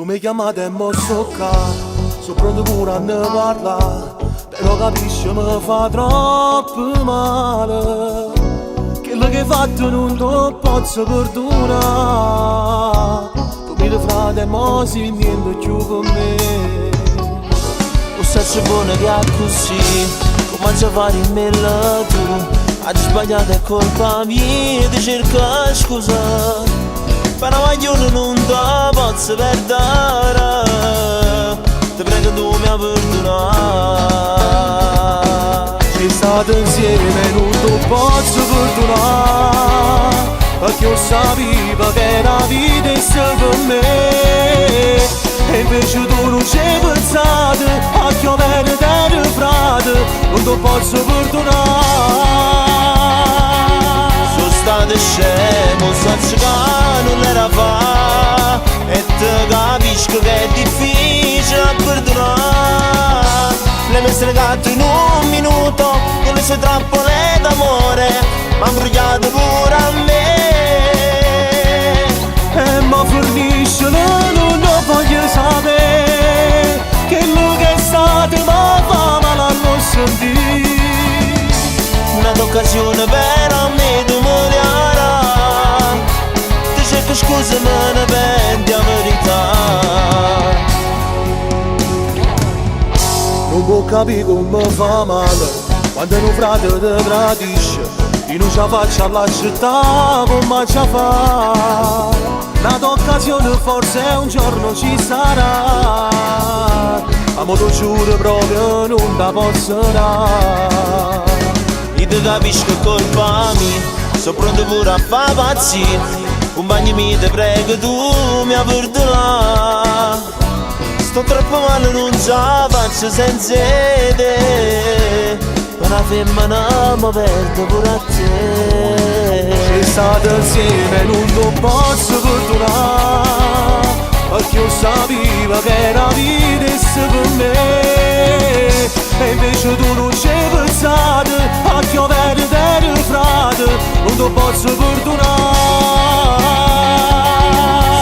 mi chiamate e mo sto qua, sono pronto pure a ne parlare, però capisci mi fa troppo male. Quello che hai fatto non lo posso perdonare. Tu mi frate mo si niente più con me. Un senso buono che è così, comincia a fare il meglio tu. Hai sbagliato è colpa mia, ti cerco scusa. Però io non ti posso perdere, ti prego tu mi perdonare. Sei stato insieme e non ti posso perdonare, perché io sapevo che la vita è per me. E invece tu non ci hai pensato, a che bene te frate, non ti posso perdonare. Sono stato scemo, senza che non era fa, e ti capisco che è difficile perdonare. Le mi stregato in un minuto, con le sue trappole d'amore, m'ha imbrogliato pure a me. E ma forniscelo, non lo voglio sapere, che lo che è stato ma fa male a non sentire. Un'occasione per me di migliorare, ti cerco scusa ma ne penti la verità. Non può capire come fa male quando un frate ti tradisce, e non ce la faccio alla città come ci fa. Un'altra occasione forse un giorno ci sarà, ma mo lo giuro proprio non la posso dare. Io ti capisco è colpa mia, sono pronto pure a fare pazzi. Un bagno mi te prego tu mi perdonare. Sto troppo male non ce la faccio senza te, ma la femmina mi perde pure a te. Sei stato insieme e non lo posso perdonare, perché io sapevo che la vita è per me. E invece tu non ci hai pensato, a che bene te frate, non lo posso perdonare.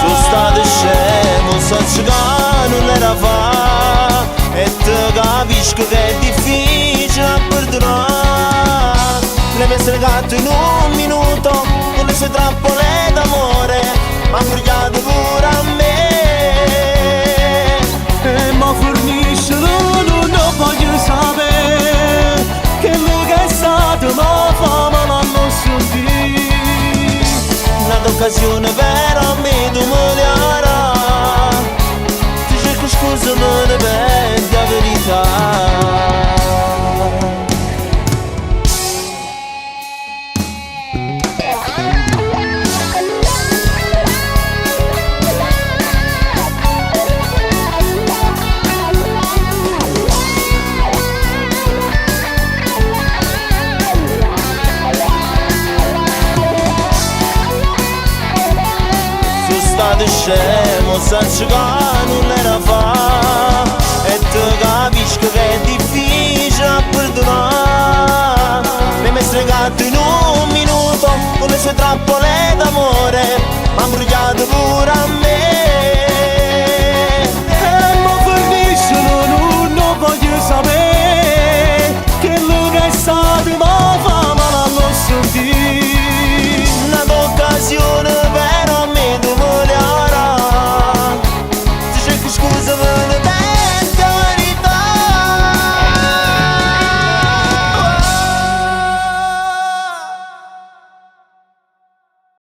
Sono stato scemo, senza che non era fa, e ti capisco che è difficile perdonare. Le mi stregato in un minuto, con le sue trappole d'amore, m'ha imbrogliato pure a me. E ma forniscelo, non lo voglio sapere, che lo che è stato ma fa male a non sentire. Un'altra occasione per me di migliorare, ti cerco scusa ma ne penti la verità. Sono stato scemo, senza che non era fa,